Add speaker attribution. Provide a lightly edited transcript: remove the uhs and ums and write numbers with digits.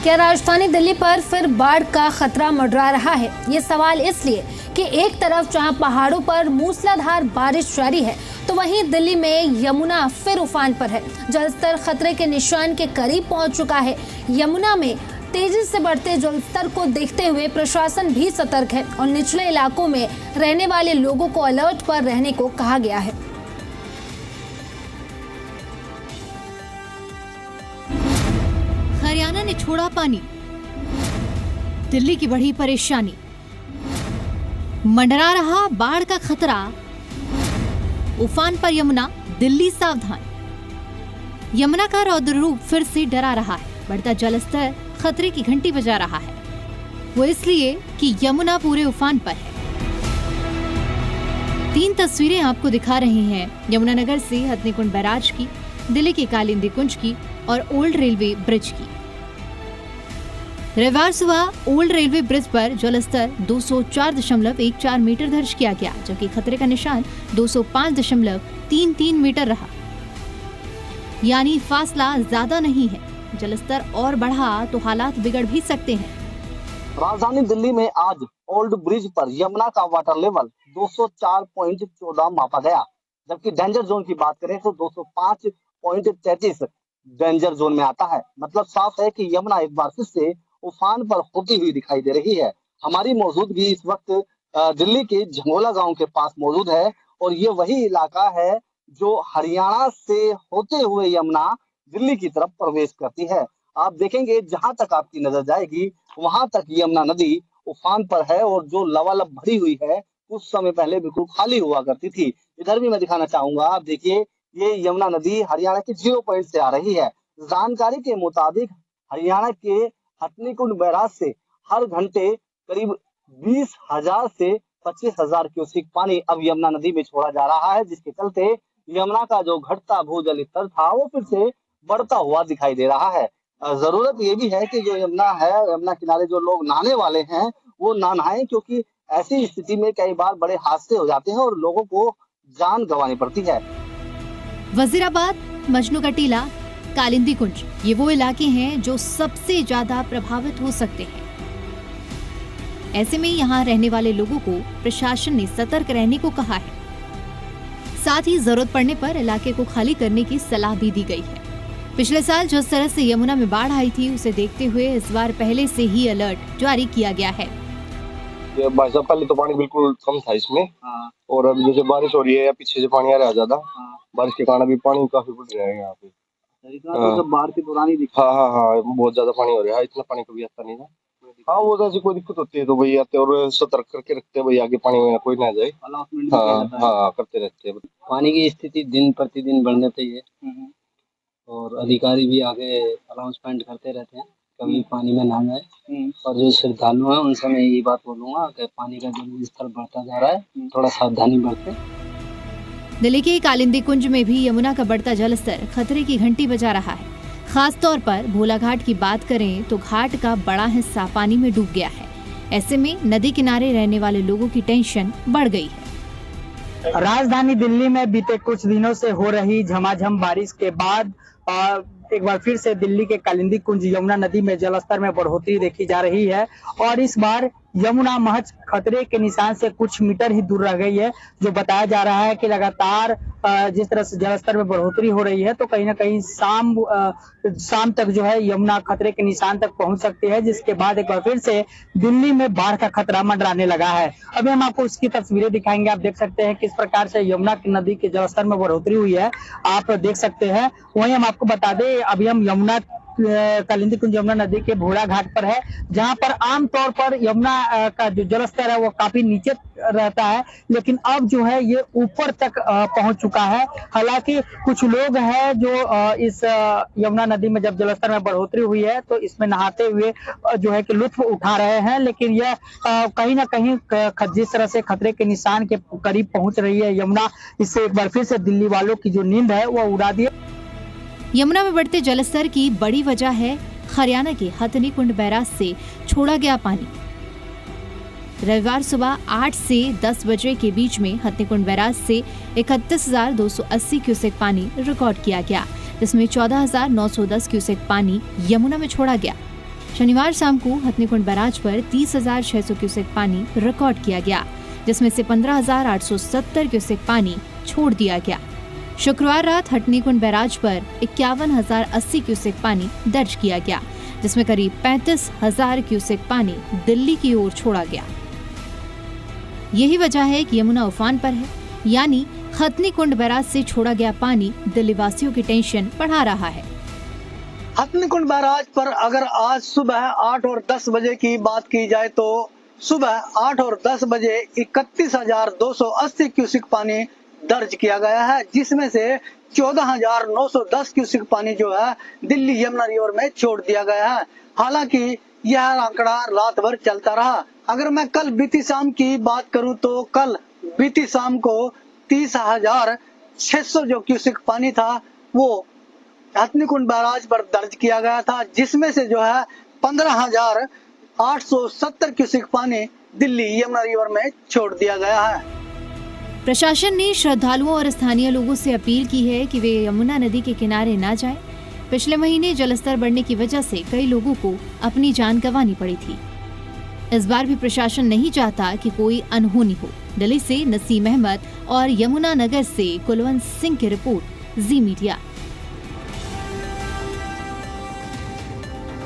Speaker 1: क्या राजधानी दिल्ली पर फिर बाढ़ का खतरा मंडरा रहा है? ये सवाल इसलिए कि एक तरफ जहां पहाड़ों पर मूसलाधार बारिश जारी है, तो वहीं दिल्ली में यमुना फिर उफान पर है। जलस्तर खतरे के निशान के करीब पहुंच चुका है। यमुना में तेजी से बढ़ते जलस्तर को देखते हुए प्रशासन भी सतर्क है और निचले इलाकों में रहने वाले लोगों को अलर्ट पर रहने को कहा गया है।
Speaker 2: हरियाणा ने छोड़ा पानी, दिल्ली की बढ़ी परेशानी, मंडरा रहा बाढ़ का खतरा, उफान पर यमुना, दिल्ली सावधान। यमुना का रौद्र रूप फिर से डरा रहा है। बढ़ता जलस्तर खतरे की घंटी बजा रहा है। वो इसलिए कि यमुना पूरे उफान पर है। 3 तस्वीरें आपको दिखा रहे हैं यमुनानगर से हथनीकुंड बैराज की, दिल्ली के कालिंदी कुंज की और ओल्ड रेलवे ब्रिज की। रविवार सुबह ओल्ड रेलवे ब्रिज पर जलस्तर 204.14 मीटर दर्ज किया गया, जबकि खतरे का निशान 205.33 मीटर रहा। यानी फासला ज्यादा नहीं है। जलस्तर और बढ़ा तो हालात बिगड़ भी सकते हैं।
Speaker 3: राजधानी दिल्ली में आज ओल्ड ब्रिज पर यमुना का वाटर लेवल 204.14 मापा गया, जबकि डेंजर जोन की बात करें तो 205.33 डेंजर जोन में आता है। मतलब साफ है कि यमुना एक बार फिर से उफान पर होती हुई दिखाई दे रही है। हमारी मौजूदगी इस वक्त दिल्ली के झंगोला गांव के पास मौजूद है और ये वही इलाका है जो हरियाणा से होते हुए यमुना दिल्ली की तरफ प्रवेश करती है। आप देखेंगे जहां तक आपकी नजर जाएगी वहां तक यमुना नदी उफान पर है और जो लबालब भरी हुई है कुछ समय पहले बिल्कुल खाली हुआ करती थी। इधर भी मैं दिखाना चाहूंगा, आप देखिए ये यमुना नदी हरियाणा के 0 पॉइंट से आ रही है। जानकारी के मुताबिक हरियाणा के हथनीकुंड बैराज से हर घंटे करीब 20,000 से 25,000 क्यूसेक पानी अब यमुना नदी में छोड़ा जा रहा है, जिसके चलते यमुना का जो घटता भूजल स्तर था वो फिर से बढ़ता हुआ दिखाई दे रहा है। जरूरत ये भी है कि जो यमुना है, यमुना किनारे जो लोग नहाने वाले हैं वो ना नहाएं, क्योंकि ऐसी स्थिति में कई बार बड़े हादसे हो जाते हैं और लोगों को जान गंवानी पड़ती है।
Speaker 2: वजीराबाद, मजनू का टीला, कालिंदी कुंज, ये वो इलाके हैं जो सबसे ज्यादा प्रभावित हो सकते हैं। ऐसे में यहाँ रहने वाले लोगों को प्रशासन ने सतर्क रहने को कहा है। साथ ही जरूरत पड़ने पर इलाके को खाली करने की सलाह भी दी गई है। पिछले साल जिस तरह से यमुना में बाढ़ आई थी उसे देखते हुए इस बार पहले से ही अलर्ट जारी किया गया है।
Speaker 4: भाई साहब, पहले तो पानी बिल्कुल कम था इसमें। और अब जैसे बारिश हो रही है या पीछे से पानी आ रहा है ज्यादा, बारिश के कारण अभी पानी काफी बढ़ रहा है यहाँ पे।
Speaker 3: तो बाढ़ के दौरान ही दिखा।
Speaker 4: हाँ, बहुत ज्यादा पानी हो रहा है। इतना पानी कभी आता नहीं था। हाँ, वो जैसे कोई दिक्कत होती है तो भाई आते और सतर्क करके रखते हैं भाई, आगे पानी में कोई ना जाए। हाँ, करते रहते हैं।
Speaker 5: पानी की स्थिति दिन प्रतिदिन बढ़ने चाहिए और अधिकारी भी आगे अनाउंसमेंट करते रहते हैं कभी पानी में ना जाए। और जो श्रद्धालु हैं उनसे मैं यही बात बोलूंगा कि पानी का जल स्तर बढ़ता जा रहा है, थोड़ा सावधानी बरतें।
Speaker 2: दिल्ली के कालिंदी कुंज में भी यमुना का बढ़ता जलस्तर खतरे की घंटी बजा रहा है। खास तौर पर भोला घाट की बात करें तो घाट का बड़ा हिस्सा पानी में डूब गया है। ऐसे में नदी किनारे रहने वाले लोगों की टेंशन बढ़ गई है।
Speaker 6: राजधानी दिल्ली में बीते कुछ दिनों से हो रही झमाझम बारिश के बाद एक बार फिर से दिल्ली के कालिंदी कुंज यमुना नदी में जलस्तर में बढ़ोतरी देखी जा रही है और इस बार यमुना महज खतरे के निशान से कुछ मीटर ही दूर रह गई है। जो बताया जा रहा है कि लगातार जिस तरह से जलस्तर में बढ़ोतरी हो रही है तो कहीं ना कहीं शाम तक जो है यमुना खतरे के निशान तक पहुंच सकती है, जिसके बाद एक बार फिर से दिल्ली में बाढ़ का खतरा मंडराने लगा है। अभी हम आपको उसकी तस्वीरें दिखाएंगे। आप देख सकते हैं किस प्रकार से यमुना की नदी के जलस्तर में बढ़ोतरी हुई है, आप देख सकते हैं। वहीं हम आपको बता दें अभी हम यमुना कालिंदी कुंज यमुना नदी के भोला घाट पर है, जहां पर आमतौर पर यमुना का जो जलस्तर है वो काफी नीचे रहता है, लेकिन अब जो है ये ऊपर तक पहुंच चुका है। हालांकि कुछ लोग हैं जो इस यमुना नदी में जब जलस्तर में बढ़ोतरी हुई है तो इसमें नहाते हुए जो है कि लुत्फ उठा रहे हैं, लेकिन यह कहीं ना कहीं जिस तरह से खतरे के निशान के करीब पहुंच रही है यमुना, इससे एक बार फिर से दिल्ली वालों की जो नींद है वो उड़ा दी।
Speaker 2: यमुना में बढ़ते जलस्तर की बड़ी वजह है हरियाणा के हथनीकुंड बैराज से छोड़ा गया पानी। रविवार सुबह 8 से 10 बजे के बीच में हथनीकुंड बैराज से 31,280 क्यूसेक पानी रिकॉर्ड किया गया, जिसमें 14,910 क्यूसेक पानी यमुना में छोड़ा गया। शनिवार शाम को हथनीकुंड बैराज पर 30,600 क्यूसेक पानी रिकॉर्ड किया गया, जिसमें से 15,870 क्यूसेक पानी छोड़ दिया गया। शुक्रवार रात हथनीकुंड बैराज पर 51,080 क्यूसेक पानी दर्ज किया गया, जिसमें करीब 35,000 क्यूसेक पानी दिल्ली की ओर छोड़ा गया। यही वजह है कि यमुना उफान पर है, यानी हथनीकुंड बैराज से छोड़ा गया पानी दिल्ली वासियों की टेंशन बढ़ा रहा है।
Speaker 6: हथनीकुंड बैराज पर अगर आज सुबह 8 और 10 बजे की बात की जाए तो सुबह 8 और 10 बजे 31,280 क्यूसेक पानी दर्ज किया गया है, जिसमें से 14,910 क्यूसेक पानी जो है दिल्ली यमुना रिवर में छोड़ दिया गया है। हालांकि यह आंकड़ा रात भर चलता रहा। अगर मैं कल बीती शाम की बात करूं तो कल बीती शाम को 30,600 जो क्यूसेक पानी था वो हथनीकुंड बैराज पर दर्ज किया गया था, जिसमें से जो है 15,870 क्यूसेक पानी दिल्ली यमुना रिवर में छोड़ दिया गया है।
Speaker 2: प्रशासन ने श्रद्धालुओं और स्थानीय लोगों से अपील की है कि वे यमुना नदी के किनारे न जाएं। पिछले महीने जलस्तर बढ़ने की वजह से कई लोगों को अपनी जान गंवानी पड़ी थी। इस बार भी प्रशासन नहीं चाहता कि कोई अनहोनी हो। दिल्ली से नसीम अहमद और यमुना नगर से कुलवंत सिंह की रिपोर्ट, जी मीडिया।